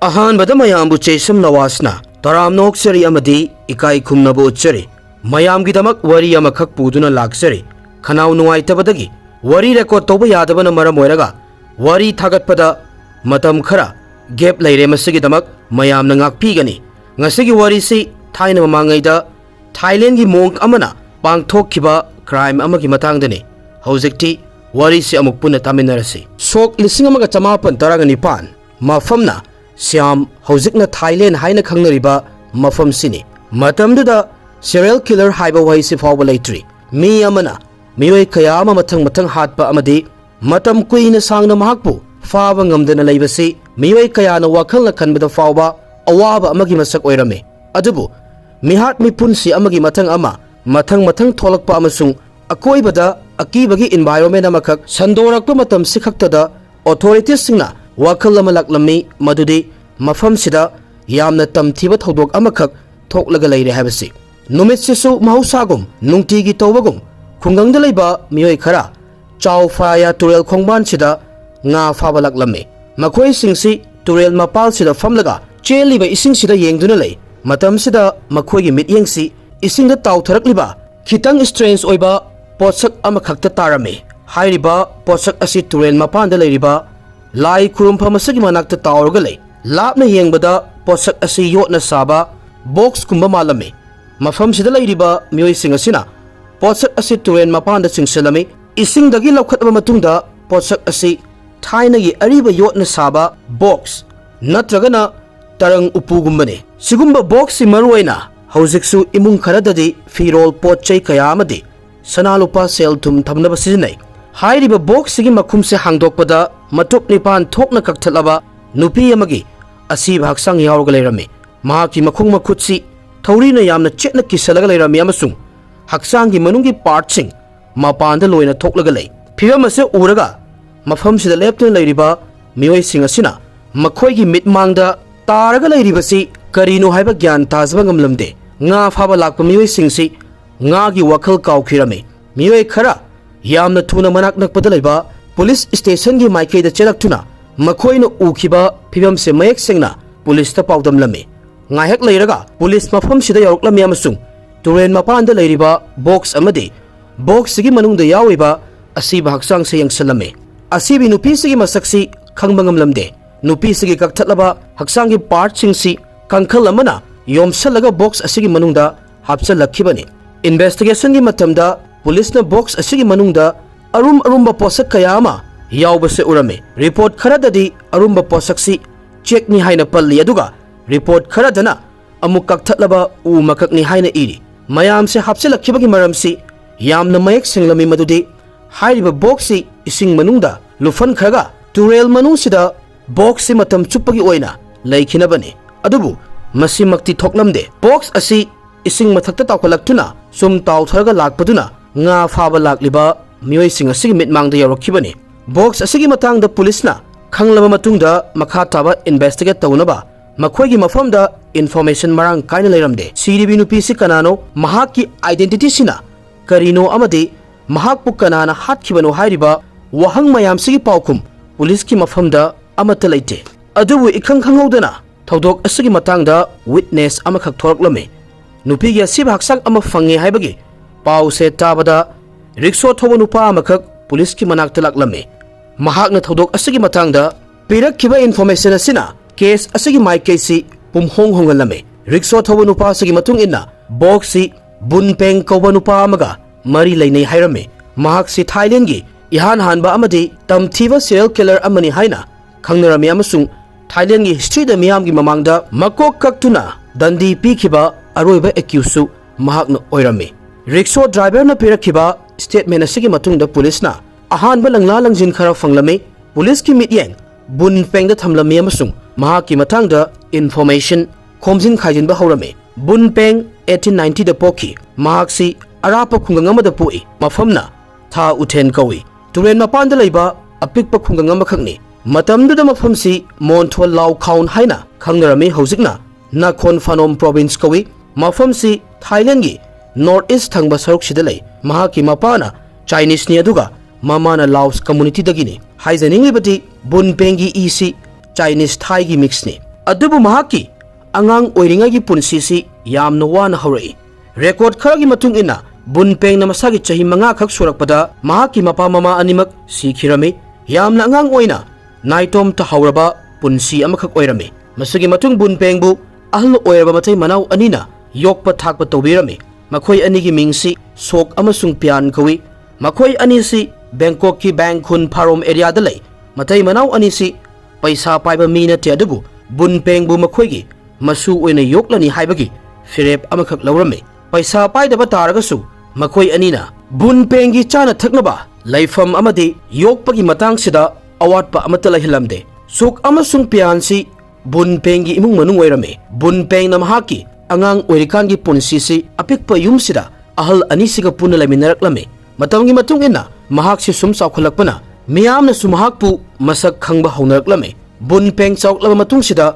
Ahan bada mayambu Chesam Nawasna, Taram Noksari Amadi, Ikai Kumnabu Cheri, Mayam Gidamak Wari Makok Kktuna Laksari, Kanau Nuaita Badagi, Wari Record Toba Yadavana Maramoraga, Wari Tagat Pada, Matam Kara, Gap Lay Masigidamak, Mayam Nangak Pigani, Nasigi Wari Si, Taina Mangaida, Thailand gi Monk Amana, Bangkok Kiba, Crime Amaki Matangdani, Hozikti, Wari Si Amukpuna Taminarasi, Sok Lissingamaga Tamapan Taraganipan, Mafamna, Siam Hozikna Thailand Haina Kangnariba, Mafam Sini, Matamduda, Serial Killer Haiba Waisi Fawalaitri, Mi Amana, Mioi Kayama Matang Hatpa Amadi, Matam Queen Sangna Mahakpu, Favangam Dana Labasi, Mioi Kayana Wakala Kanbida Fawba, Awaba Amagi Masak Oirame, Adubu, Mihat Mipunsi Amagi Matang Ama, Matang Tolakpa Amasung, Akoibada, Akibagi environment Amakak, Sandorakpa Matam Sikaktada, authorities Singna, Wakala Malaklami, Madudi, Mafam Sida, Yamna Tam Tiba Todok Amakak, Tok Lagalay Habasi. Numitsisu Mahusagum, Nungtigi Tobagum, Kungang Deliba, Mioi Kara, Chow Faya Turel Kongban Sida, Nga Fabalaklami, Makoi Singsi, Turel Mapal Sida Famlaga, Cheliba Ising Sida Yang Dunale, Matam Sida, Makoi Mit Yangsi, Ising the Tau Tarakliba, Kitang Strange Oiba, Potsak Amakakta Tarame, Hairiba, Potsak Asi Turel Mapanda Lariba, Lai Kurum Pamasagi Manakta Taurgale, Lapna Yangbada, Potsak Asi Yotna Saba, Box Kumba Malame, Mafam Sida Lariba, Mioi Singasina, Potsak Asi Turen Mapanda Singselame, Ising Dagi Lokataba Matunda, Potsak Asi, Tainagi Ariba Yotna Saba, Box, Natragana, Tarang Upugumbane, Sigumba Box Maruena, Hoziksu Imung Karadadi, Firol Potchay Kayamadi, Sanalupa Sel Tum Tamnabasine, Hairiba Box Sigi Makumse Hangdokpada, Matuk Nipan Tokna Kaktalaba, Nupi Yamagi, Asib Haksang Yaurgalerami, Mahaki Makung Makutsi, Taurina Yamna Chetna Kisalagalera Yamasung, Haksangi Manungi Partsing, Mapanda Loina Toklagale, Piramase Uraga, Mafamsi the Lepton Ladiba, Mioi Singasina, Makoigi Mitmangda, Taragala Ribasi, Karino Haiba Gyan Tazbangam Lamde, Nga Fabalak Mioi Singsi, Ngagi Wakal Kaukirame, Mioi Kara, Yamna Tuna Manak Nakpadaleba, Police Station Gi Maike the Chelaktuna, Makoino Ukiba, Pibamse Mayak Singna, Police Tapaudam Lame. Ngahek Lairaga, Police Mafam Sida Yorklam Yamasung, Turen Mapanda Lariba, Box Amadi, Box Sigi Manung the Yawiba, Asiba Haksang Sayang Salame, Asibi Nupisigi Masaksi, Kangbangam Lamde, Nupisigi Kaktalaba, Haksangi Part Singsi, Kankalamana, Yom Salaga Box Asigi Manunda, Hapsala Kibani. Investigation Gi Matamda, Police na Box Asigi Manunda, Arumba Posak Kayama, Yaubase Urame, Report Karadadi, Arumba Posaksi, Check ni Haina Palli Aduga, Report Karadana, Amukak Tatlaba, Makak ni Haina Iri, Mayam se Hapsela Kibagi Maramsi, Yam na Mayak Singlami Madudi, Hairiba Boxi, Ising Manunda, Lufan Kaga, Turel Manusida, Boxi Matam Chupagi Oina, Laikinabani, Adubu, Masimakti Toklamde, Box Asi, Ising Matakta Taukalaktuna, Sum Tau Targa Lakpaduna, Nga Faba Lakliba, Mioi Singasig Mitmang the Yorokibani, Box Asigi Matang the Police na, Kanglama Matunda, Makataba investigate Taunaba, Makoigi Mafamda, Information Marang Kaina Leramde, CDB Nupisi Kanano, Mahaki Identity Sina, Karino Amadi, Mahakpu Kanana Hatkhiba Hairiba, Wahang Mayam Sigi Paukum, Police Ki Mafamda, Amatalite. Adu Ikang Hangodana, Taudok Asigi Matangda, Witness Amakak Toraklame, Nupigia Sib Haksak Amafangi Haibagi, Pau Se Tabada, Rikso Tobanupa Amakak, Police Ki Manaktalaklame, Mahak na Taudok Asigi Matangda, Pirak Kiba Information Asina, Case Asigi Mai Casey, Pumhong Hongalame, Rikso Tobanupa Sigi Matung Inna, Boxi, Bunpeng Kobanupa Amaga, Mari Lane Hirame, Mahak si Thailand gi, Ihan Hanba Amadi, Tamtiva Serial Killer Amani Haina, Kangnarami Amasung, Thailand gi History da Miyam gi Mamangda, Makok Kktuna, Dandi Pikiba, Aroiba Accuse, Mahak na Oirame. Rikso driver na Pirakiba, Statement Asigi Matung da Police na, Ahan Balangla Langjin Kara Fanglame, Police ki Mityang, Bunpeng da Thamlami Amasung, Mahak ki Matangda, Information, Komjin Khaijin ba Haurame, Bunpeng 1890 da Poki, Mahak si Arapa Kungangama da Pui, Mafamna, Tha Uten Kawi, Turen Mapanda Laiba, Apikpa Kungangama Kangni, Matamdu da Mafamsi, Montwal Lau Kaun Haina, Kangnarami Hozikna, Nakhon Phanom Province Kawi, Mafamsi, Thailand gi, Northeast Thangba Saruk Sidalai, Mahaki Mapana, Chinese ni aduga, Mamana Laos Community Dagini, Haizaning Liberty, Bunpengi EC, Chinese Thai gi mix ni, अदुबु महाकी angang oiringagi punsisi yamna wana haurai record kharagi matung ina bunpeng na masagi chahi manga khak surakpada mahaki mapa mama animak sikhirami yamna angang oina naitom ta hauraba punsi amakhak oirami masagi matung bunpeng bu ahlo oiraba matai manau anina yokpa thakpa tobirami makhoi anigi mingsi sok amasung pian kawi makhoi anisi Bangkok ki Bangkhun Pharom area da lei matai manau anisi paisa paiba mina te adubu bunpeng bu makhoigi masu oina yoklani haibagi firep amakhak laurame paisa paidaba taragasu makhoi anina bunpengi chana thaknaba laifam amadi yokpagi matang sida awatpa amata lahilamde suk amasung piansi bunpengi imung manung oirame bunpeng na mahaki angang oirikangi punsisi apikpa yumsida ahal anisiga puna laminaraklame matamgi matung ina mahaksi sum chawkhalakpana miyamna sumahakpu masak khangba haunaraklame bunpeng chawklaba matung sida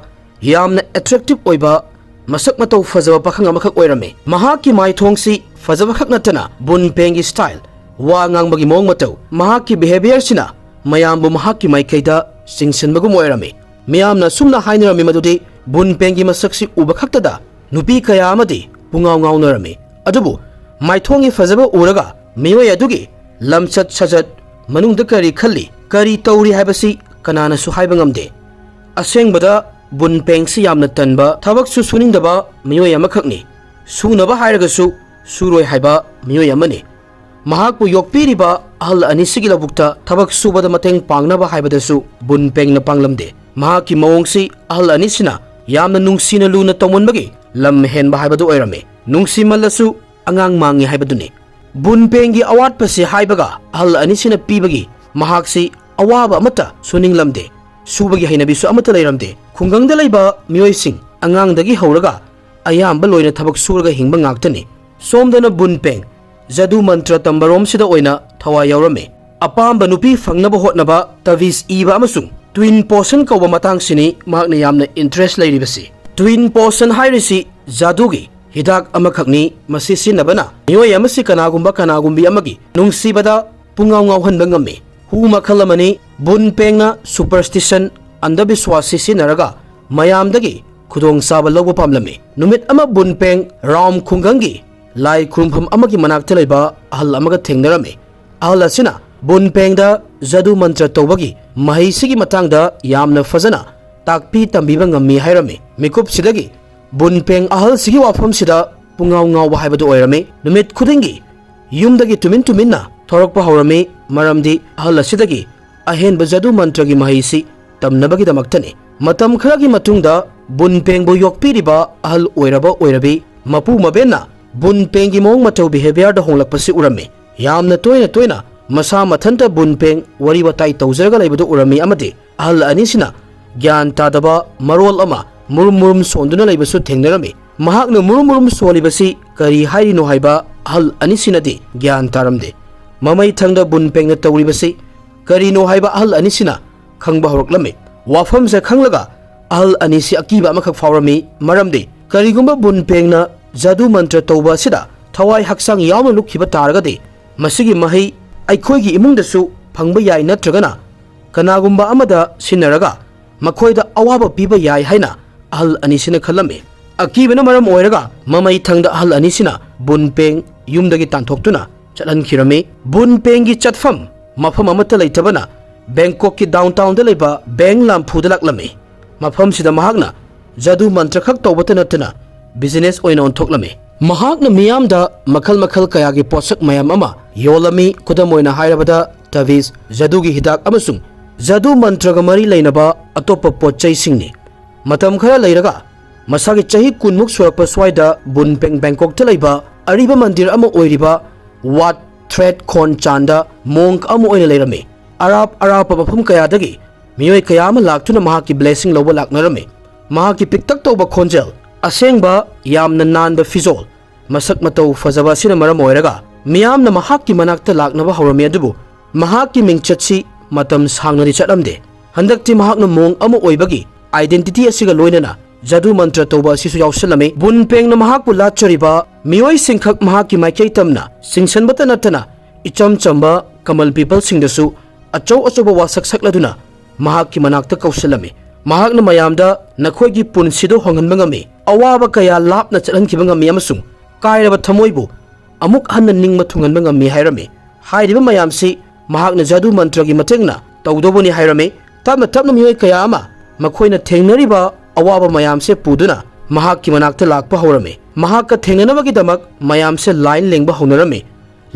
yamna attractive oiba masak matau fazaba pakhang amakak oirame mahaki mai thongsi fazaba khak natana bunpengi style wa ngangbagi mong matau mahaki behavior sina mayambu mahaki mai kaida singsenbagum oirame miyamna sumna hainarami madudi bunpengi masaksi uba khaktada nupi kaya amadi pungaw ngawnarame adubu mai thongi fazaba uraga mioi adugi lamchat sajat manungda kari khalli kari tawri haibasi kanana su haiba ngamde asengbada bunpeng si yamna tanba thabak su suningdaba mioi amakhakni sunaba hairagasu suroi haiba mioi amani mahakpu yokpiriba ahal anisigi labukta thabak subada mateng pangnaba haibadasu bunpeng na panglamde mahaki mawongsi ahal anisina yamna nungsina luna tawmonbagi lam henba haibadu oirame nungsi mallasu angang mangi haibaduni bunpengi awatpasi haibaga ahal anisina pibagi mahaksi awaba amata suninglamde subagi hainabisu amata leiramde khungangda leiba mioising angangdagi hauraga ayamba loina thabak suraga hingba ngaktani somdana bunpeng jadu mantra tambarom sida oina thawa yaurame apamba nupi fangnaba hotnaba tavis iba amasung twin portion kauba matang sini mahakna yamna interest leiribasi twin portion hairisi jadugi hidak amakhakni masi sinabana mioi amasi kanagumbi amagi nungsibada pungaw ngawhanba ngamme hu makhalamani bunpengna superstition andabiswasi sinaraga mayamdagi khudong saba lawba pamlame numit ama bunpeng ram khungangi lai khurumpham amagi manakta leiba ahal amaga thengnarame ahal asina bunpengda jadu mantra tawbagi mahisigi matangda yamna fazana takpi tambiba ngammi hairame mikup sidagi bunpeng ahal sigi wafam sida pungaw ngawba haibadu oirame numit khudingi yumdagi tuminna thorokpa haurame maramdi ahal asidagi ahenba jadu mantragi mahisi tamnabagi damaktani matam kharagi matungda bunpengbu yokpiriba ahal oiraba oirabi mapu mabenna bunpengi mong matau behavior da honglakpasi urame yamna toina masa mathanta bunpeng wari watai tawzarga leibadu urami amadi ahal anisina gyan tadaba marol ama murum sonduna leibasu thengnarami mahakna murum solibasi kari hairino haiba ahal anisinadi gyan taramde mamai thangda bunpengna tawribasi karino haiba ahal anisina khangba horoklame wafam se khanglaga ahal anisi akiba amakhak fawrami maramdi karigumba bunpengna jadu mantra tawba sida thawai haksang yawna lukhiba taragade masigi mahai aikhoigi imungdasu phangba yai natragana kanagumba amada sinaraga makhoida awaba piba yai haina ahal anisina khalame akibana maram oiraga mamai thangda ahal anisina bunpeng yumdagi tanthokhtuna chalankhirame bunpengi chatfam mafam amata leitabana Bangkok ki downtown da leiba bang lampu da laklame mafam sida mahakna jadu mantra khak tawbata natana business oina onthoklame mahakna miyamda makhal kayagi posak mayam ama yolami kudam oina hairabada tavis jadu gi hidak amasung jadu mantra ga mari leinaba atopa pochai singni matam khara leiraga masagi chahi kunmuk surakpa swaida bunpeng Bangkok da leiba ariba mandir ama oiriba wat thread khon chanda monk ama oina leirame arap mafam kayadagi mioi kayama laktuna mahaki blessing loba laknarame mahaki piktak tawba khonjel asengba yamna nanba fizol masak matau fazaba sina maram oiraga miyamna mahaki manakta laknaba hawrami adubu mahaki mingchatsi matam sangnari chatlamde handakti mahakna mong ama oibagi identity asiga loinana jadu mantra tawba sisu yawsalame bunpengna mahakpu lachariba mioi singkhak mahaki maikei tamna singsanbata natana icham chamba kamal people singdasu achau achoba wasak sakladuna mahakki manakta kausalame mahakna mayamda nakhoigi punsido honganba ngami awaba kaya lapna chalhankiba ngami amasung kairaba thamoibu amuk hanna ningma thunganba ngami hairame hairiba mayamsi mahakna jadu mantragi matengna tawdoboni hairame tapna tapna mioi kaya ama makhoina thengnariba awaba mayamse puduna mahakki manakta lakpa horame mahakka thengnanabagi damak mayamse line lengba honarame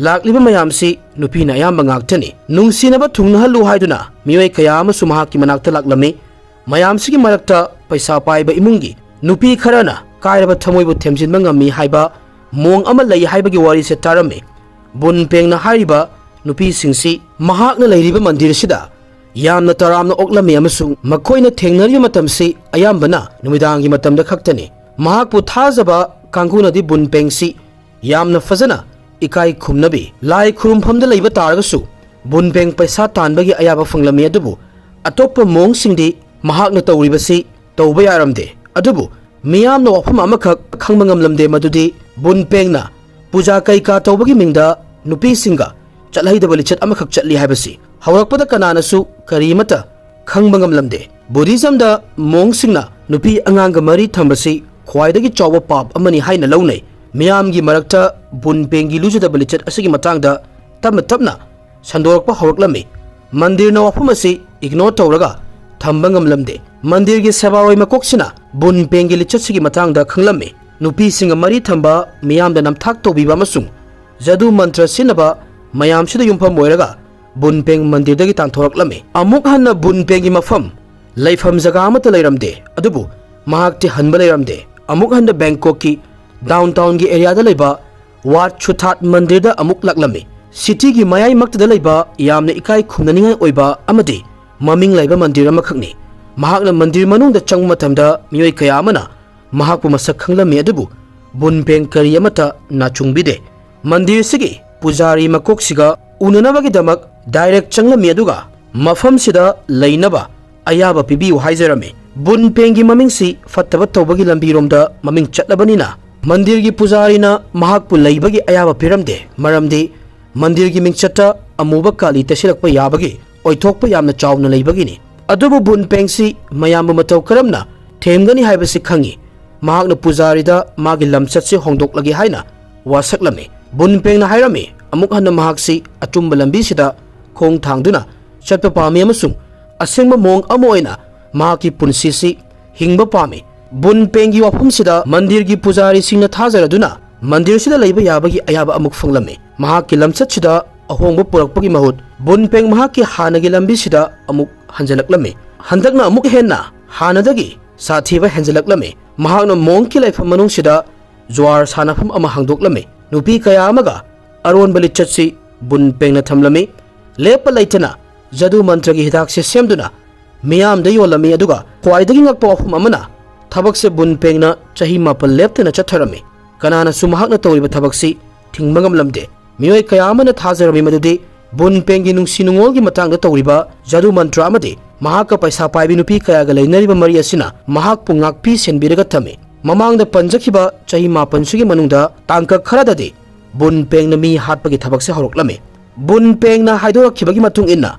lakliba mayamsi nupina ayamba ngaktani nungsinaba thungnahalu haiduna mioi kaya amasu mahakki manakta laklame mayamsigi marakta paisa paiba imungi nupi kharana kairaba thamoibu themjinba ngami haiba mong ama lei haibagi wari se tarame bun pengna hariba nupi singsi mahakna leiriba mandir sida yamna taramna oklame amasung makhoina thengnariba matamsi ayambana numidangi matamda khaktani mahakpu thajaba kangkunadi bun pengsi yamna fazana ikai khumnabi lai khurumphamda leiba taragasu bun peng paisa tanbagi ayaba fanglame adubu atoppa mong singdi mahakna tawribasi tawba yaramde adubu miyamna wafam amakhak khangba ngamlamde madudi bun pengna puja kaika tawbagi mingda nupi singa chalhaidaba lichat amakhak chatli haibasi hawrakpada kananasu karimata khangba ngamlamde buddhism da mong singna nupi anganga mari thambasi khwaidagi chawba pap amani haina launai miyamgi marakta bun pengi lujadaba lichat asigi matangda tapna tapna sandorakpa hawraklame mandirna wafam asi ignore tawraga thamba ngamlamde mandirgi sebaroi makoksina bun pengi lichatsigii matangda khanglame nupi singa mari thamba miyamda namthak tawbiba amasung jadu mantra sinaba mayamsida yumpham oiraga bun peng mandirdagi tangthoraklame amuk hanna bun pengi mafam leifam jaga amata leiramde adubu mahakti hanba leiramde amuk hanna Bangkok ki downtown gi area da leiba wat chuthat mandirda amuk laklame city gi mayai makta leiba yamna ikai khumnaningai oiba amadi maming laiba mandir amakhakni mahakna mandir manungda chang matamda mioi kaya amana mahakpu masak khanglami adubu bun peng kari amata nachungbide mandir sigi pujari makok siga unanabagi damak direct changlami aduga mafam sida leinaba ayaba pibiu haijarame bun pengi maming si fattaba tawbagi lambiromda maming chatlabanina mandirgi pujarina mahakpu leibagi ayaba piramde maramdi mandirgi mingchata amuba kali tasilakpa yabagi oithokpa yamna chawna leibagini adubu bun pengsi mayambu matau karamna themgani haibasi khangi mahakna pujarida magi lamchatse hongdoklagi haina wasaklame bun pengna hairame amuk hanna mahaksi atumba lambi sida khong thangduna chatpa pami amasung asengba mong amo oina mahaki punsisi hingba pami bun pengi wafum sida mandirgi pujari singna thajaraduna mandir sida leiba yabagi ayaba amuk fanglame mahaki lamchat sida ahongba purakpagi mahut bun peng mahaki hanagi lambi sida amuk hanjalaklame handakna amuk henna hanadagi sathiba henjalaklame mahakna mongki laifam manung sida jwar sanafam ama hangdoklame nupi kaya amaga aron balichatsi bun pengna thamlame lepa laitana jadu mantragi hidakse semduna miyam da yolame aduga khwaidagi ngakpa wafum amana thabakse bun pengna chahi mapal leptana chatharame kanana sumahakna tawriba thabakse thingmangam lamde mioi kaya amana thajarami madudi bun pengi nungsi nungolgi matangda tawriba jadu mantra amade mahaka paisa paibi nupi kaya ga leinariba mari asina mahak pu ngakpi senbiraga thame mamangda panjakhiba chahi mapansugi manungda tangka kharadade bun pengna mi hatpagi thabakse horoklame bun pengna haidorakhibagi matung inna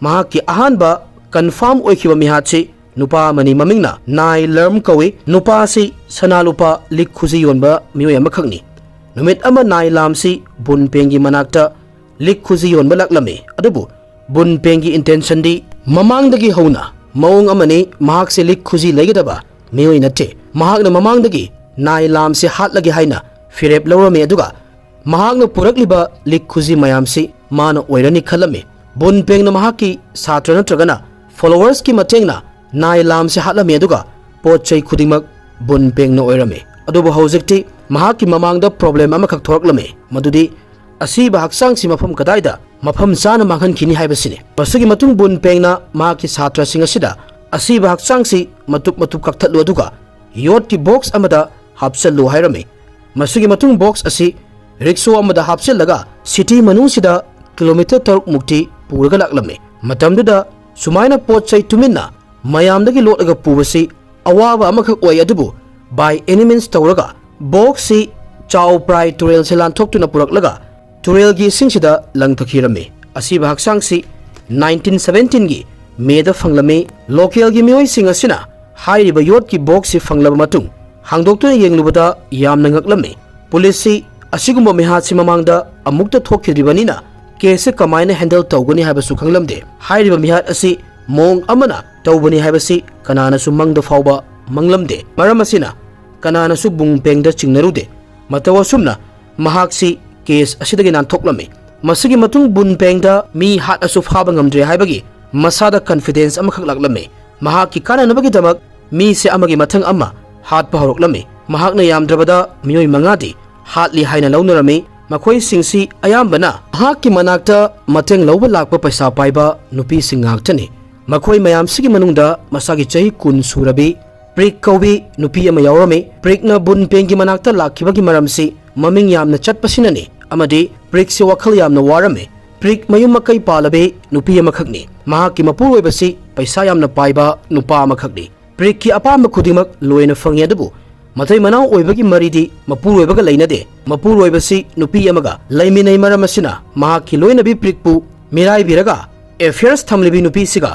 mahaki ahanba confirm oikhiba mi hatse nupa mani mamingna nai lerm kawi nupa si sanalupa likhuji yonba mioi amakhakni numit ama nai lamsi bun pengi manakta likhuji yonba laklame adubu bun pengi intention di mamangdagi hauna maung amani mahakse likhuji legadaba mioi natte mahakna mamangdagi nai lamsi hatlagi haina firep lawrame aduga mahakna purakliba likhuji mayamsi mana oirani khalame bun pengna mahaki satra natragana followers ki matengna nai lamsi hatlame aduga pochai khudingmak bun pengna oirame adubu hojikti mahaki mamangda problem amakhak thoraklame madudi asiba haksang si mafam kadaida mafam sana manghan kini haibasine basagi matung bun pengna mahaki satra singa sida asiba haksang si matup kakthatlu aduga yot ki box amada hapsallu hairame masagi matung box asi riksho amada hapsellaga city manung sida kilometer 3 mukti puraga laklame matamduda sumaina pochai tuminna mayamdagi lotlaga pubasi awaba amakhak oi adubu by any means tawraga box si chaw prai turel se lanthoktu na puraklaga turel gi singsida langthakhirame asiba haksang si 1917 gi Meda fanglame local gi mioi sing asina hairiba yot ki box si fanglaba matung hangdoktuna yenglubada yamna ngaklame police si asigumba mehat si mamangda amukta thokkhidribanina case kamaina handle tawgani habasu khanglamde hairiba mihat asi mong amana tawbani habasi kanana su mangda fawba manglamde maram asina kanana su bungpengda chingnarude matawa sumna mahaksi case asidagi nantoklame masigi matung bunpengda mi hat asu phaba ngamdre haibagi masada confidence amakhak laklame mahaki kana nabagi damak mi se amagi mathang amma hat pa horoklame mahakna yamdrabada mioi mangadi hatli haina launarame makhoi singsi ayambana mahaki manakta mateng lawba lakpa paisa paiba nupi singaktani makhoi mayam sigi manungda masagi chahi kun surabi prik kaubi nupi ama yaurame prikna bunpengi manakta lakhibagi maramsi maming yamna chatpasinani amadi prik se wakhal yamna warame prik mayum makai palabe nupi amakhakni mahaki mapuroi basi paisa yamna paiba nupa amakhakni prik ki apamba khudimak loina fangi adabu mathai manau oibagi maridi mapuroi baga leinade mapuroi basi nupi amaga laiminai maramasina mahaki loina bi prikpu mirai biraga affairs thamlibi nupi siga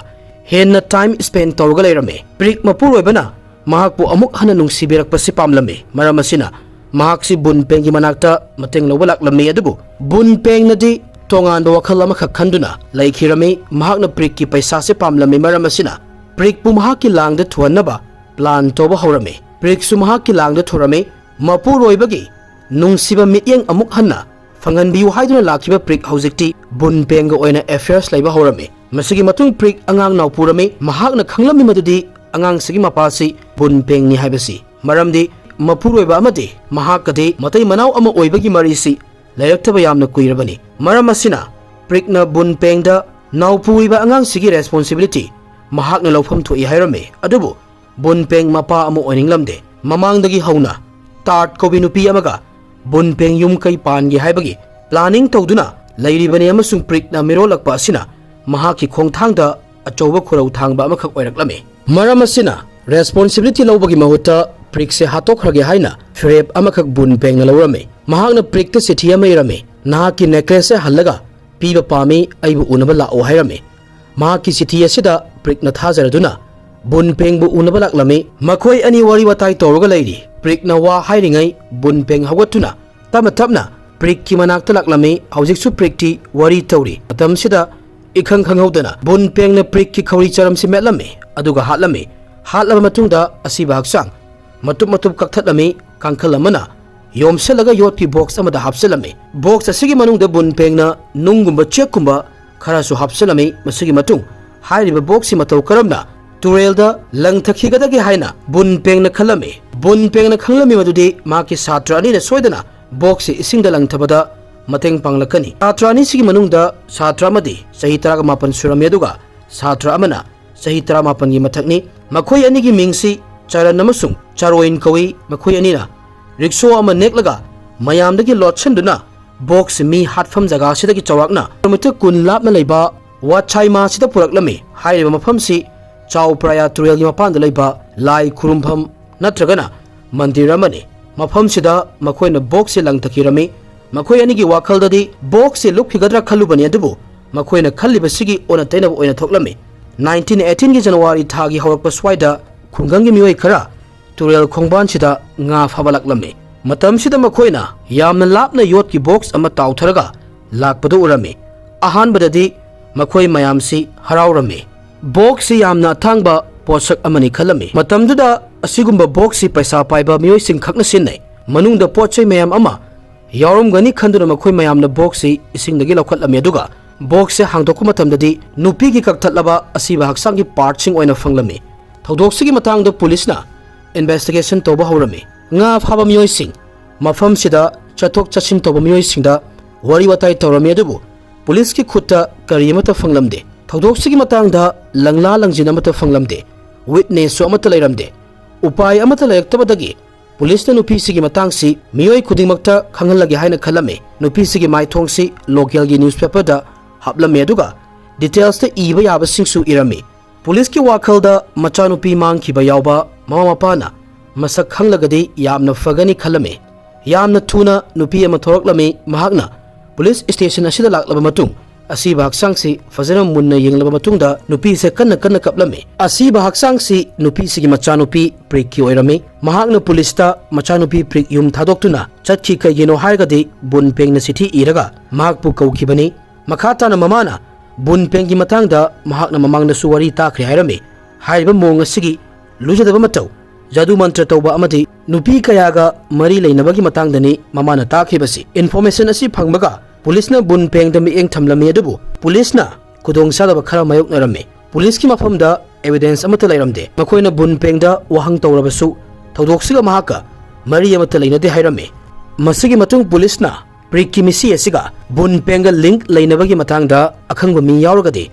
henna time spend tawga leirame prik mapuroi bana mahakpu amuk hana nungsibirak pasi pamlame maramasina mahaksi bunpengi manakta mateng lawalak lame adabu bunpeng nadi tongan do wakhal amakhak khanduna laikhirame mahakna prik ki paisa se pamlame maramasina prik pu mahaki langda thuanaba plan toba horame prik su mahaki langda thorame mapuroibagi nungsiba mityeng amuk hanna fanganbiu haiduna lakhiba prik haujikti bunpenga oina affairs laiba horame masigi matung prik angang naupurame mahakna khanglami madudi angang sigi mapasi bunpeng ni haibasi maramdi mapuroiba amadi mahakade matai manau ama oibagi marisi layakthaba yamna kuirabani maram asina prikna bunpengda naupuiba angang sigi responsibility mahakna lawpham thoi hairame adubu bunpeng mapa ama oininglamde mamangdagi hauna tart kobi nupi amaga bunpeng yum kai pangi haibagi planning tawduna lairibani amasung prikna mirolakpa asina mahaki khongthangda achoba khurau thangba amakhak oiraklame maram asina responsibility lawbagi mahuta prik se hatokhrage haina frep amakhak bunpengna lawrame mahakna prik te sethi amairame nahaki necklace halaga piba pami aibu unaba lao hairame mahaki sethi asida prikna thajaraduna bunpeng bu unaba laklame makhoi ani wari watai toroga leiri prikna wa hairingai bunpeng hawatuna tamna prik ki manakta laklame haujiksu prikti wari tawri atamsida ikhang khanghaudana bunpengna prik ki khawri charam si metlame aduga hatlaba matungda asiba haksang matup kakthatlame kangkhalamana yomselaga yotpi box amada hapselame box asigi manungda bunpengna nunggumba chekkumba kharasu hapselame masigi matung hairiba box si matau karamna turelda langthakhigadagi haina bunpengna bunpengna khanglami madudi maki satra ani na soidana box si isingda langthabada mateng panglakani satra ani sigi manungda satra madi sahi 38 surame aduga satra amana sahi 38 gi mathakni makhoi ani gi mingsi charan amasung charoin kawi makhoi anina rikshaw ama neklaga mayamdagi lotchanduna box mi hatfam jaga sidagi chawakna kilometer 10 lapna leiba wachaima sida puraklame hairiba mafamsi chaw praya turel gi mapanda leiba lai khurumpham natragana mandir amani mafam sida makhoina box se langthakirami makhoi ani gi wakaldadi box se lukhigadra khalubani adubu makhoina khalliba sigi ona tainaba oina thoklame 1918 gi January thagi hawakpa swaida khungangi mioi khara turel khongban sida nga fabalaklamne matam sida makhoina yamna lapna yot ki box ama tautharaga lakpadu urame ahan badadi makhoi mayamsi harawrame box si yamna thangba posak amani khalame matamduda asigumba box si paisa paiba mioi sing khakna sinnai manungda pochai mayam ama yawrum gani khanduna makhoi mayamna box si isingdagi lokhatlame aduga box se hangdokku matamdadi nupi gi kakthatlaba asiba haksangi part sing oina fanglame thaudoksigi matangda police na investigation toba horame nga phaba mioi sing mafam sida chathok chachin toba mioi singda wari watai tawrame adubu police ki khutta kariyamata fanglamde thaudoksigi matangda langla langjina mata fanglamde witness so amata leiramde upai amata layaktabadagi police na nupi sigi matangsi mioi khudingmakta khangalagi haina khalame nupi sigi maithongsi local gi newspaper da haplame aduga details ta iba yaba singsu irame police ki wakhalda machanupi mangkhiba yawba mama mapana masak khanglagadi yamna fagani khalame yamna thuna nupi ama thoraklame mahakna police station asida laklaba matung asiba haksangsi fazana munna yenglaba matungda nupi se kanna kaplame asiba haksangsi nupi sigi machanupi prik ki oirame mahakna pulista machanupi prik yum thadoktuna chatki kayino haigadi bunpeng na sithi iraga mahakpu kaukibani makhata na mamana bunpeng gi matangda mahakna mamangna suwari takri hairame haiba mong asigi lujadaba matau jadu mantra tauba amadi nupi kayaga mari leinabagi matangdani mamana takhibasi information asi phangbaga पुलिसना बुनपेंग द मिएंग थमलमे अदुबु पुलिसना खुदोंग सादब खरा मायोकनरमे पुलिस की मफमदा एविडेंस अमत लैरमदे मखोयना बुनपेंग द वहंग तौरबसु थौदोक्सिगा महाका मरी अमत लैनदे हायरमे मसिगी मतुंग पुलिसना प्रिक की मिसी असिगा बुनपेंग लिंक लैनबगी मतंगदा अखंग मी यावरगदे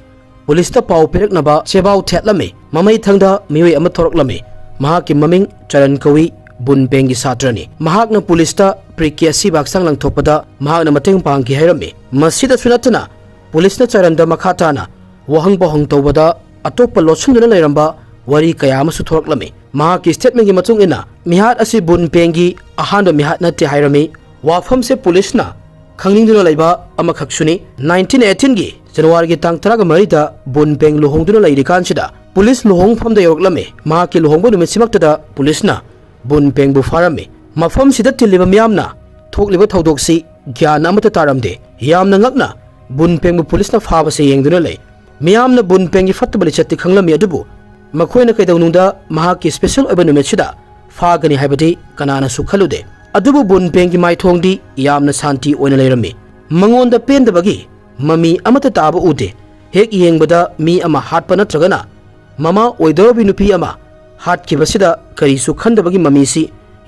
पुलिसता पाव पिरकनबा सेबाव थेटलमे ममै थंगदा मियोय अमत थोरकलमे महाकी ममिंग चरण कवि बुनपेंग की सात्रनी महाकना पुलिसता प्रिकी असिबा हक्सांग लंथोकपदा महाकना मतेंग पांगकी हायरमे मसिदा सुनतना पुलिसना चरणदा मखाताना वहंग बहंग तौबदा अतोप्पा लोसुंदुना लैरंबा वरी कया अमसु थोरकलमे महाकी स्टेटमेंट की मतुंग इना मिहात असि बुनपेंगी अहानबा मिहात नते हायरमे वाफम से पुलिसना खंगनिंगदुना लैबा अमखक्सुनी 1918 की जनवरी की तांग 13 दा बुनपेंग लुहोंगदुना लैरिकानसिदा पुलिस लुहोंगफमदा यौरकलमे महाकी लुहोंगबा नुमितसिमक्तदा पुलिसना बुनपेंग बुफारमे मफम सिदा तिलिबा मियामना थोकलिबा थौदोक्सी ज्ञान अमत तारमदे यामना ngakna बुनपेंग पुलिसना फाबसे येंगदुना लै मियामना बुनपेंग फत्तबलि चत्ति खंगलमी अदुबु मखोयना कैदौनुंदा महाकी स्पेशल ओइबा नुमितसिदा फागनी हाइबदि कनाना सुखलुदे अदुबु बुनपेंग की माइथोंगदि यामना शांति ओइना लैरमे मंगोंदा पेंदबगी ममी अमत ताबा उदे हेक येंगबदा मी अमा हाटपा नत्रगना ममा ओइदोबि नुपी अमा हाटखिबसिदा करिसु खंदबगी ममीसी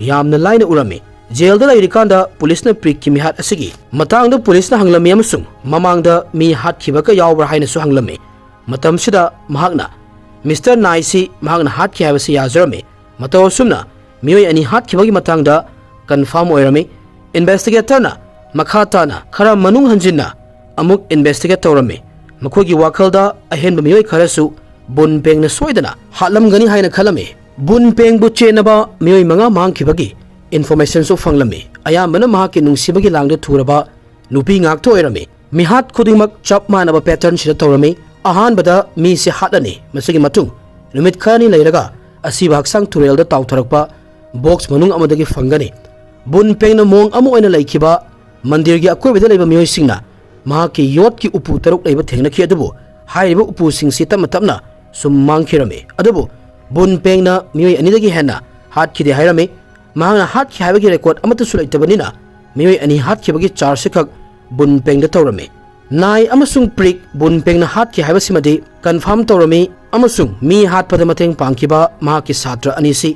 यामना लाइना उरमे जेलदा लैरिकांदा पुलिसना प्रिक की मिहात असिगी मतांगदा पुलिसना हंगलमे अमसुंग ममांगदा मी हाटखिबका यावबरा हाइनासु हंगलमे मतमसिदा महागना मिस्टर नाइसी महागना हाटखि हाइबसि याजरमे मतौसुमना मियोय अनि हाटखिबगी मतांगदा कन्फर्म ओइरमे इन्वेस्टिगेटरना मखाताना खरा मनुंग हंजिना अमुक इन्वेस्टिगेट तौरमे मखोगी वाखलदा अहेनबा मियोय खरसु बुनपेंग न सोइदना हालमगनी हाइना खलमे बुनपेंग बु चेनबा मियोय मंगा मांगखिबगी इन्फॉर्मेशन सो फंगलमे अयामना महाकी नुंगसिबगी लांगद थुरबा नुपी ngakto ओइरमे मिहात खुदिमक चप मानबा पैटर्न सिदा तौरमे अहानबदा मी से हाटने मसगी मतुंग नुमित खनी लैरगा असिबा हक्सांग थुरेलदा ताउथरकपा बॉक्स मनुंग अमदगी फंगने बुनपेंग न मोंग अमु ओइना लैखिबा मंदिर की अकोइबदा लैबा मियोय सिंगना महाकी योट की उपु तरुक लैबा थेंगनखि अदुबु हाइरिबा उपु सिंगसि तमतमना सुम मांगखिरमे अदुबु बुनपेंगना मियोय अनिदगी हेना हाटखिदे हाइरमे महाना हाटखि हाइबगी रेकॉर्ड अमतसु लैतबनिना मियोय अनि हाटखिबगी चार्ज सिखक बुनपेंगदा तौरमे नाय अमसुंग प्रिक बुनपेंगना हाटखि हाइबसिमदि कन्फर्म तौरमे अमसुंग मी हाटपदा मतेंग पांगखिबा महाकी छात्र अनिसि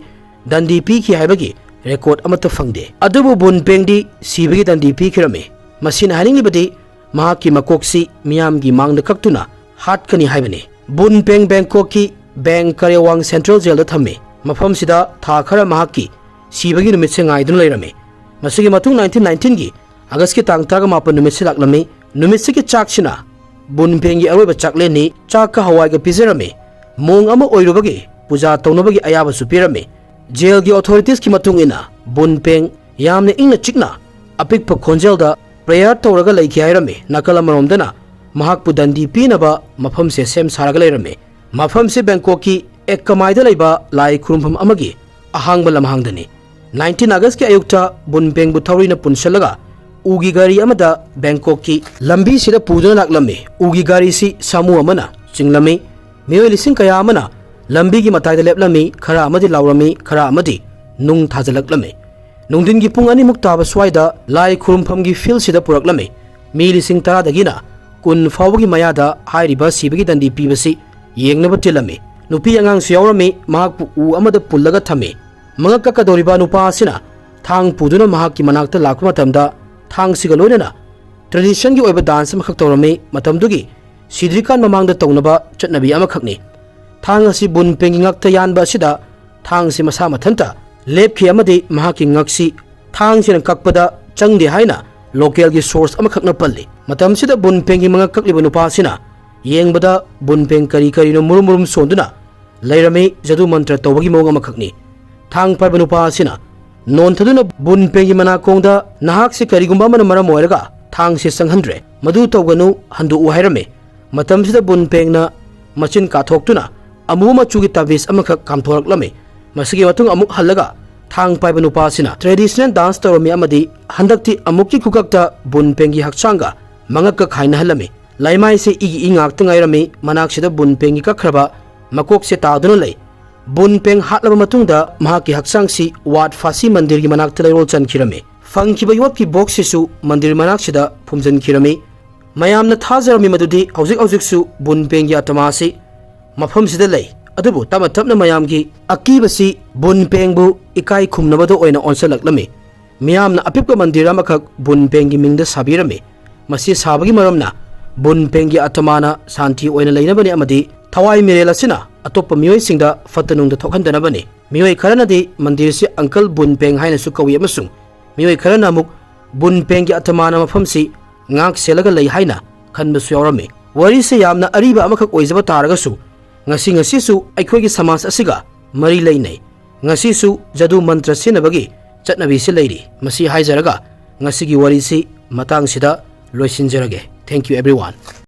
दंडी पीखि हाइबगी रेकॉर्ड अमत फंगदे अदुबु बुनपेंगदी सिबगी दंडी पीखिरमे मसिना हानिंगलिबदि महाकी मकोक्सी मियामगी मांगदा कक्तुना हाटकनी हाइबने बुनपेंग बैंकॉक की बैंक करेवांग सेंट्रल जेल थमे मफम सिदा था खरा महाकी सिबगी नुमित से गाइदुन लैरमे मसिगी मतुंग 1919 की अगस्त की तांग 8 नुमित से लाक्लमे नुमित से की चाकसिना बुनपेंग की अरोइबा चाकलेनी चाक का हवाईगा पिजरमे मोंग अमा ओइरुबगी पूजा तौनबगी अयाबा सुपिरमे जेल की अथॉरिटीज की मतुंग इना बुनपेंग यामने इंगना चिकना अपिकपा खोंजेलदा प्रेयर तौरगा लैखि हाइरमे नकल अमरोमदना महाकपु दंडी पीनबा मफम से सेम सारगा लैरमे मफम से बैंकॉक की एक कमाईदा लैबा लाई खुरुमफम अमगी अहांगबा लमहांगदनी 19 अगस्त के अयुक्ता बुनपेंग बुथौरीना पुनसलगा उगी गाड़ी अमदा बैंकॉक की लंबी सिदा पुदुना लाक्लमे उगी गाड़ी सी सामू अमना चिंगलमे मियोय लिसिंग कया अमना लंबी की मताइदा लेपलमे खरा अमदि लाउरमे खरा अमदि नुंग थाजलक्लमे नुंदिन की पुंग अनिमुक ताबा स्वाइदा लाई खुरुमफम की फील सिदा पुरक्लमे मी लिसिंग 10 दगिना कुन फावगी मयादा हाइरिबा सिबगी दंडी पीबसी येंगनबा तिलमे नुपी अंगांग सियावरमे महाकपु उ अमदा पुल्लगा थमे मंगक ककदोरिबा नुपा असिना थांग पुदुना महाकी मनाक्ता लाकपा मतमदा थांग सिगा लोइनना ट्रेडिशन की ओइबा डांस अमखक तौरमे मतमदुगी सिद्रिकान ममांगदा तौनबा चटनबी अमखकनी थांग असि बुनपेंगी ngakta yanba asida थांग सि मसा मथंता लेपखि अमदि महाकी ngaksi थांग सिना ककपदा चंगदे हाइना लोकल की सोर्स अमखकना पल्ली मतमसिदा बुनपेंगी मंगक ककलिबा नुपा असिना येंगबदा बुनपेंग करी करीनो मुरुमुरुम सोंदुना लैरमे जदु मंत्र तौबगी मोंग अमखकनी थांग पाइबा नुपा असिना नोन थदुना बुनपेंगी मनाकोंगदा नाहाक से करीगुंबा मन मरम ओइरगा thang se sanghandre madu tawganu handu uhairame matamsida bun pengna machin kathoktuna amu machugi tavis amaka kamthoraklame masigi matung amuk halaga thang paiba nupasina traditional dance tawmi amadi handakti amukki kukakta bun pengi hakchanga mangakka khaina halame laimai se igi ingak tangairami manaksida bun pengi kakhraba makok se taaduna lei bun peng hatlaba matungda mahaki haksang si wat fasi mandir gi manak tlairol chan khirame fangkiba yop ki box se su mandir manak sida phumjan khirame mayamna thajarami madudi hojik su bun peng gi atama si mafam sida lei adubu tamatapna mayam gi akibasi bun peng bu ikai khumnabado oina onsalaklame miyamna apipka mandira makhak bun peng gi mingda sabirame masi sabagi maramna bun peng gi atamana santi oina leinabani amadi thawai mirela sina atoppa mioi singda fatanungda thokhandana bani mioi kharana di mandir si uncle bun peng haina su kawi amasung mioi kharana muk bun peng gi atamana mafam si ngak selaga lei haina khanba su yorame wari se yamna ariba amakak oizaba taraga su ngasi su aikhogi samas asiga mari leinai ngasi su jadu mantra sinabagi chatnabi si leiri masi haijaraga ngasi gi wari si matang sida loisinjarage thank you everyone